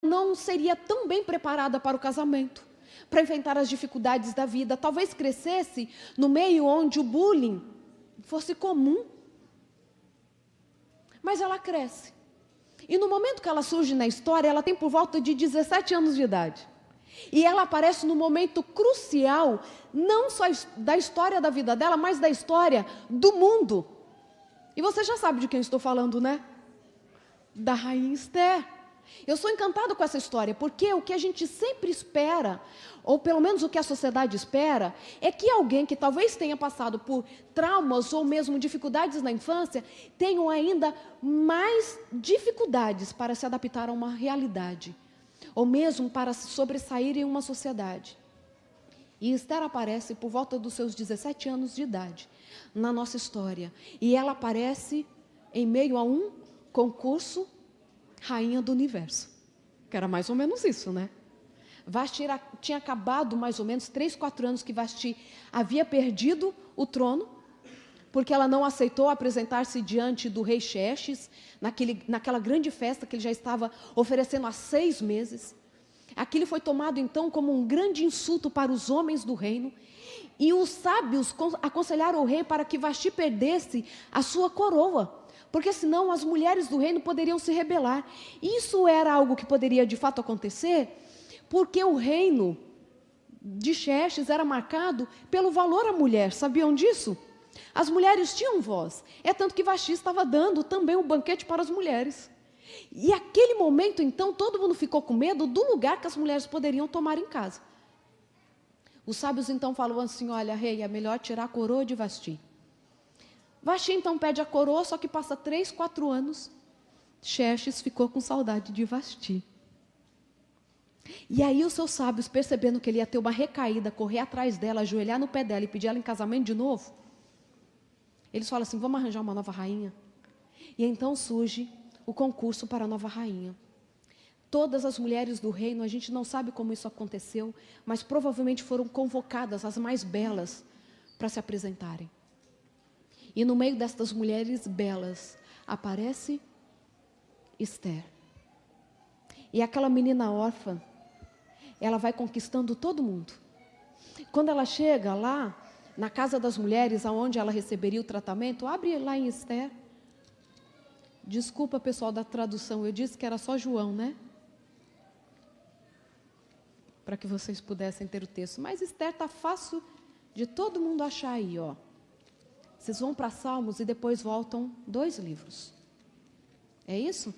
não seria tão bem preparada para o casamento, para enfrentar as dificuldades da vida. Talvez crescesse no meio onde o bullying fosse comum. Mas ela cresce. E no momento que ela surge na história, ela tem por volta de 17 anos de idade. E ela aparece no momento crucial, não só da história da vida dela, mas da história do mundo. E você já sabe de quem eu estou falando, né? Da rainha Esther. Eu sou encantada com essa história, porque o que a gente sempre espera, ou pelo menos o que a sociedade espera, é que alguém que talvez tenha passado por traumas ou mesmo dificuldades na infância, tenham ainda mais dificuldades para se adaptar a uma realidade, ou mesmo para se sobressair em uma sociedade. E Esther aparece por volta dos seus 17 anos de idade na nossa história. E ela aparece em meio a um concurso Rainha do Universo. Que era mais ou menos isso, né? Vasti tinha acabado mais ou menos 3, 4 anos que Vasti havia perdido o trono, porque ela não aceitou apresentar-se diante do rei Xerxes, naquela grande festa que ele já estava oferecendo há 6 meses. Aquilo foi tomado então como um grande insulto para os homens do reino, e os sábios aconselharam o rei para que Vasti perdesse a sua coroa, porque senão as mulheres do reino poderiam se rebelar. Isso era algo que poderia de fato acontecer, porque o reino de Xerxes era marcado pelo valor à mulher. Sabiam disso? As mulheres tinham voz. É tanto que Vasti estava dando também um banquete para as mulheres. E aquele momento, então, todo mundo ficou com medo do lugar que as mulheres poderiam tomar em casa. Os sábios, então, falam assim: olha, rei, é melhor tirar a coroa de Vasti. Vasti, então, pede a coroa, só que passa 3, 4 anos. Xerxes ficou com saudade de Vasti. E aí os seus sábios, percebendo que ele ia ter uma recaída, correr atrás dela, ajoelhar no pé dela e pedir ela em casamento de novo, eles falam assim: vamos arranjar uma nova rainha. E então surge o concurso para a nova rainha. Todas as mulheres do reino, a gente não sabe como isso aconteceu, mas provavelmente foram convocadas, as mais belas, para se apresentarem. E no meio destas mulheres belas, aparece Esther. E aquela menina órfã, ela vai conquistando todo mundo. Quando ela chega lá, na casa das mulheres, aonde ela receberia o tratamento, abre lá em Esther. Desculpa, pessoal da tradução, eu disse que era só João, né? Para que vocês pudessem ter o texto. Mas Esther está fácil de todo mundo achar aí, ó. Vocês vão para Salmos e depois voltam 2 livros. É isso?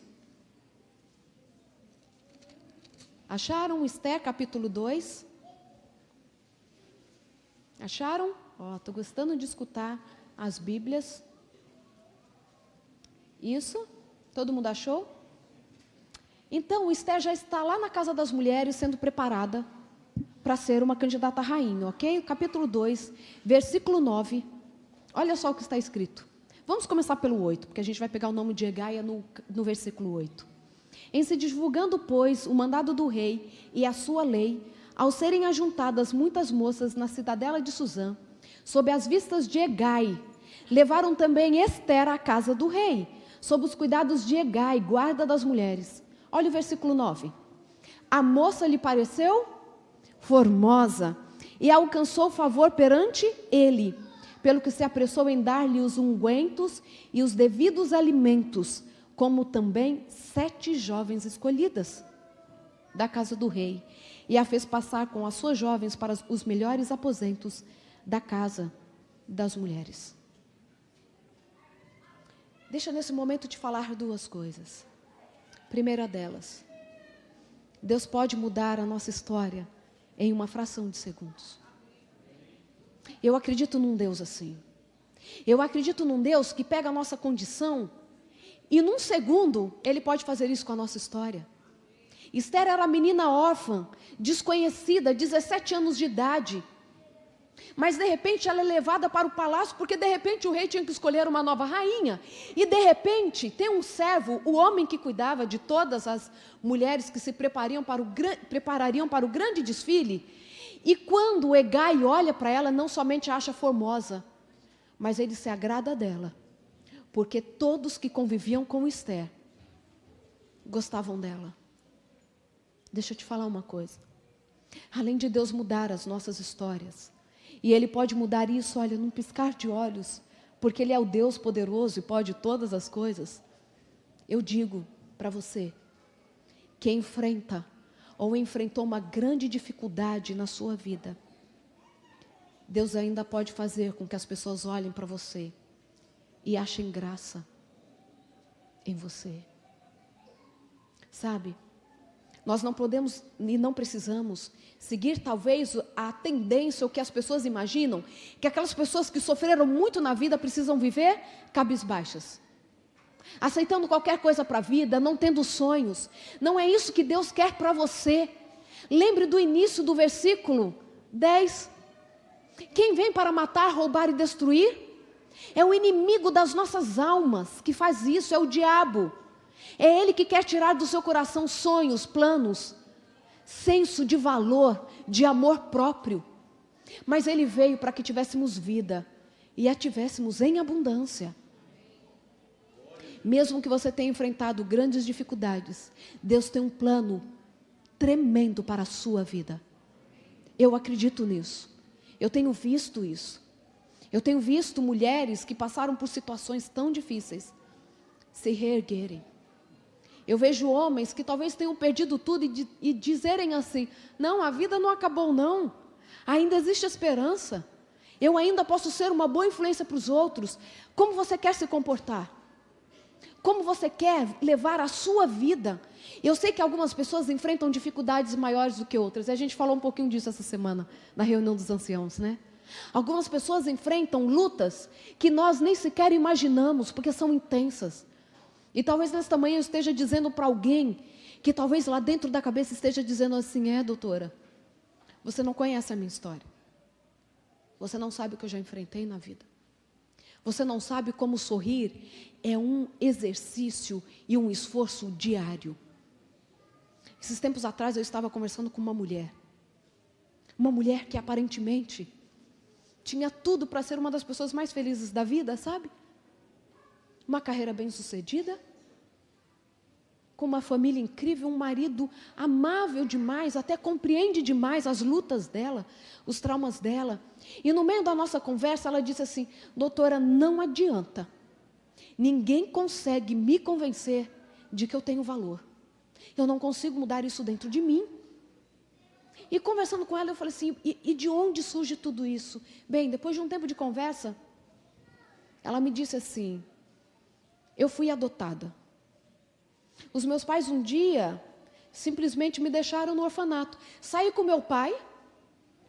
Acharam Esther, capítulo 2? Acharam? Ó, estou gostando de escutar as Bíblias. Isso? Todo mundo achou? Então, Esther já está lá na casa das mulheres, sendo preparada para ser uma candidata a rainha, ok? Capítulo 2, versículo 9. Olha só o que está escrito. Vamos começar pelo 8, porque a gente vai pegar o nome de Egaia no versículo 8. Em se divulgando, pois, o mandado do rei e a sua lei, ao serem ajuntadas muitas moças na cidadela de Suzã, sob as vistas de Egai, levaram também Esther à casa do rei, sob os cuidados de Egai, guarda das mulheres. Olha o versículo 9. A moça lhe pareceu formosa e alcançou favor perante ele, pelo que se apressou em dar-lhe os ungüentos e os devidos alimentos, como também 7 jovens escolhidas da casa do rei, e a fez passar com as suas jovens para os melhores aposentos da casa das mulheres. Deixa nesse momento te falar 2 coisas. Primeira delas, Deus pode mudar a nossa história em uma fração de segundos. Eu acredito num Deus assim. Eu acredito num Deus que pega a nossa condição e num segundo Ele pode fazer isso com a nossa história. Esther era menina órfã, desconhecida, 17 anos de idade. Mas de repente ela é levada para o palácio, porque de repente o rei tinha que escolher uma nova rainha. E de repente tem um servo, o homem que cuidava de todas as mulheres que se preparariam para o grande desfile. E quando o Egai olha para ela, não somente a acha formosa, mas ele se agrada dela. Porque todos que conviviam com Esther gostavam dela. Deixa eu te falar uma coisa. Além de Deus mudar as nossas histórias, e Ele pode mudar isso, olha, num piscar de olhos, porque Ele é o Deus poderoso e pode todas as coisas. Eu digo para você, que enfrenta ou enfrentou uma grande dificuldade na sua vida, Deus ainda pode fazer com que as pessoas olhem para você e achem graça em você. Sabe? Nós não podemos e não precisamos seguir talvez a tendência, o que as pessoas imaginam, que aquelas pessoas que sofreram muito na vida precisam viver cabisbaixas, aceitando qualquer coisa para a vida, não tendo sonhos. Não é isso que Deus quer para você. Lembre do início do versículo 10. Quem vem para matar, roubar e destruir? É o inimigo das nossas almas que faz isso, é o diabo. É ele que quer tirar do seu coração sonhos, planos, senso de valor, de amor próprio. Mas ele veio para que tivéssemos vida e a tivéssemos em abundância. Mesmo que você tenha enfrentado grandes dificuldades, Deus tem um plano tremendo para a sua vida. Eu acredito nisso. Eu tenho visto isso. Eu tenho visto mulheres que passaram por situações tão difíceis se reerguerem. Eu vejo homens que talvez tenham perdido tudo e dizerem assim: não, a vida não acabou não, ainda existe esperança, eu ainda posso ser uma boa influência para os outros. Como você quer se comportar? Como você quer levar a sua vida? Eu sei que algumas pessoas enfrentam dificuldades maiores do que outras, e a gente falou um pouquinho disso essa semana, na reunião dos anciãos, né? Algumas pessoas enfrentam lutas que nós nem sequer imaginamos, porque são intensas. E talvez nesta manhã eu esteja dizendo para alguém, que talvez lá dentro da cabeça esteja dizendo assim: doutora, você não conhece a minha história. Você não sabe o que eu já enfrentei na vida. Você não sabe como sorrir é um exercício e um esforço diário. Esses tempos atrás eu estava conversando com uma mulher que aparentemente tinha tudo para ser uma das pessoas mais felizes da vida, sabe? Uma carreira bem-sucedida, com uma família incrível, um marido amável demais, até compreende demais as lutas dela, os traumas dela. E no meio da nossa conversa ela disse assim: doutora, não adianta, ninguém consegue me convencer de que eu tenho valor. Eu não consigo mudar isso dentro de mim. E conversando com ela eu falei assim: e de onde surge tudo isso? Bem, depois de um tempo de conversa, ela me disse assim: eu fui adotada. Os meus pais um dia simplesmente me deixaram no orfanato. Saí com meu pai,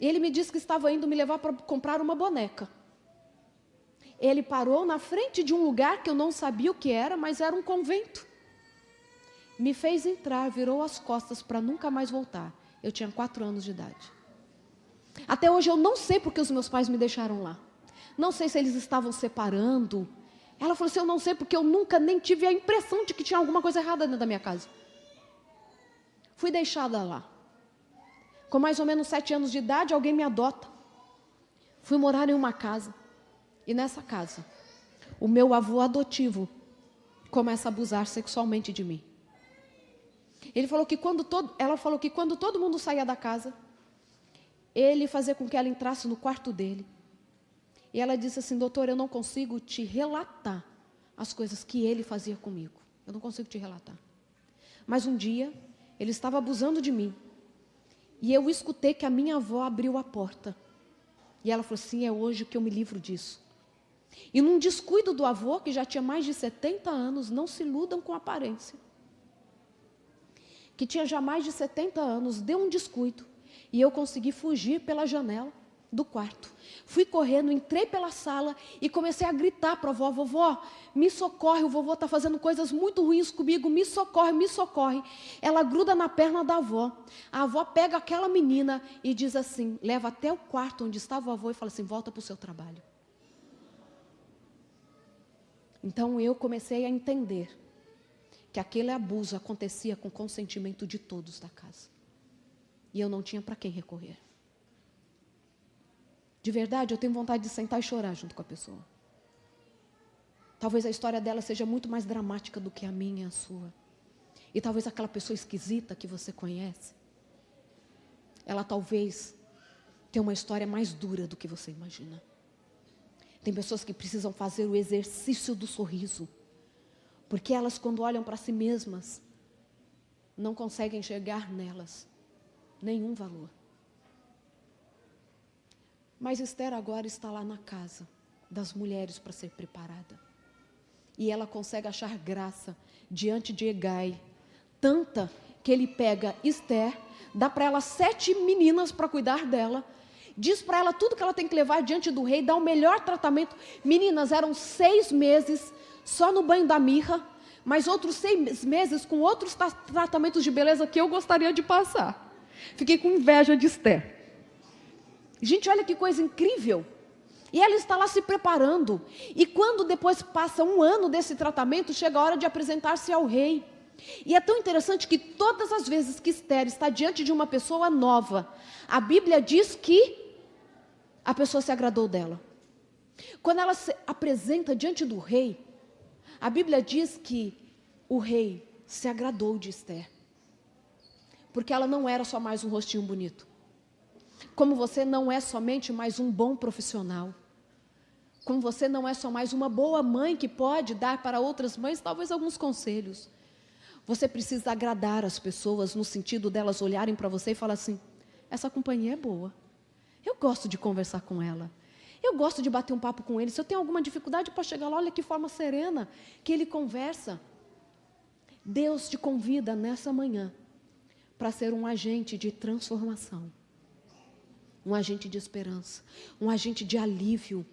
e ele me disse que estava indo me levar para comprar uma boneca. Ele parou na frente de um lugar que eu não sabia o que era, mas era um convento. Me fez entrar, virou as costas para nunca mais voltar. Eu tinha 4 anos de idade. Até hoje eu não sei porque os meus pais me deixaram lá. Não sei se eles estavam separando. Ela falou assim: eu não sei porque eu nunca nem tive a impressão de que tinha alguma coisa errada dentro da minha casa. Fui deixada lá. Com mais ou menos 7 anos de idade, alguém me adota. Fui morar em uma casa. E nessa casa, o meu avô adotivo começa a abusar sexualmente de mim. Ela falou que quando todo mundo saía da casa, ele fazia com que ela entrasse no quarto dele. E ela disse assim: doutora, eu não consigo te relatar as coisas que ele fazia comigo. Eu não consigo te relatar. Mas um dia, ele estava abusando de mim. E eu escutei que a minha avó abriu a porta. E ela falou assim: é hoje que eu me livro disso. E num descuido do avô, que já tinha mais de 70 anos, não se iludam com aparência, que tinha já mais de 70 anos, deu um descuido. E eu consegui fugir pela janela do quarto. Fui correndo, entrei pela sala e comecei a gritar para a avó: vovó, me socorre, o vovô está fazendo coisas muito ruins comigo, me socorre, me socorre. Ela gruda na perna da avó. A avó pega aquela menina e diz assim, leva até o quarto onde estava o avô e fala assim: volta para o seu trabalho. Então eu comecei a entender que aquele abuso acontecia com consentimento de todos da casa. E eu não tinha para quem recorrer. De verdade, eu tenho vontade de sentar e chorar junto com a pessoa. Talvez a história dela seja muito mais dramática do que a minha e a sua. E talvez aquela pessoa esquisita que você conhece, ela talvez tenha uma história mais dura do que você imagina. Tem pessoas que precisam fazer o exercício do sorriso, porque elas, quando olham para si mesmas, não conseguem enxergar nelas nenhum valor. Mas Esther agora está lá na casa das mulheres para ser preparada. E ela consegue achar graça diante de Hegai, tanta que ele pega Esther, dá para ela 7 meninas para cuidar dela, diz para ela tudo que ela tem que levar diante do rei, dá o melhor tratamento. Meninas, eram 6 meses só no banho da mirra, mas outros 6 meses com outros tratamentos de beleza que eu gostaria de passar. Fiquei com inveja de Esther. Gente, olha que coisa incrível. E ela está lá se preparando. E quando depois passa 1 ano desse tratamento, chega a hora de apresentar-se ao rei. E é tão interessante que todas as vezes que Esther está diante de uma pessoa nova, a Bíblia diz que a pessoa se agradou dela. Quando ela se apresenta diante do rei, a Bíblia diz que o rei se agradou de Esther. Porque ela não era só mais um rostinho bonito. Como você não é somente mais um bom profissional. Como você não é só mais uma boa mãe que pode dar para outras mães talvez alguns conselhos. Você precisa agradar as pessoas no sentido delas olharem para você e falar assim: essa companhia é boa. Eu gosto de conversar com ela. Eu gosto de bater um papo com ele. Se eu tenho alguma dificuldade, eu posso chegar lá, olha que forma serena que ele conversa. Deus te convida nessa manhã para ser um agente de transformação. Um agente de esperança. Um agente de alívio.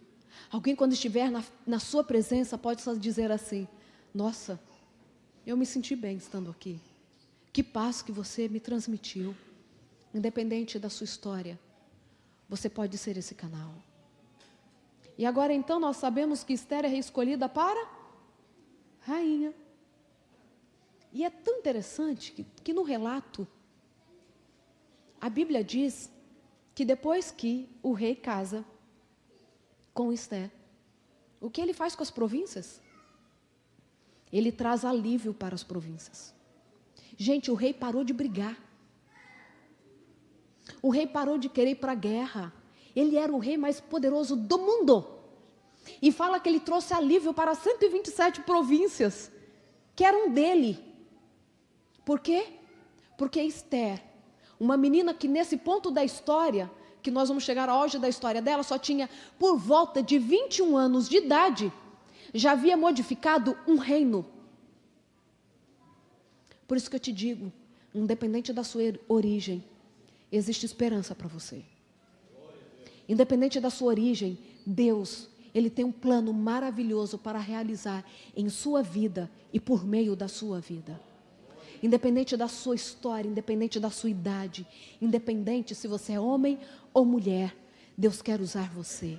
Alguém, quando estiver na sua presença, pode só dizer assim: nossa, eu me senti bem estando aqui. Que paz que você me transmitiu. Independente da sua história, você pode ser esse canal. E agora então nós sabemos que Esther é escolhida para rainha. E é tão interessante que no relato, a Bíblia diz que depois que o rei casa com Esther, o que ele faz com as províncias? Ele traz alívio para as províncias. Gente, o rei parou de brigar. O rei parou de querer ir para a guerra. Ele era o rei mais poderoso do mundo. E fala que ele trouxe alívio para 127 províncias que eram dele. Por quê? Porque Esther, uma menina que nesse ponto da história, que nós vamos chegar ao auge da história dela, só tinha por volta de 21 anos de idade, já havia modificado um reino. Por isso que eu te digo, independente da sua origem, existe esperança para você. Independente da sua origem, Deus, Ele tem um plano maravilhoso para realizar em sua vida e por meio da sua vida. Independente da sua história, independente da sua idade, independente se você é homem ou mulher, Deus quer usar você.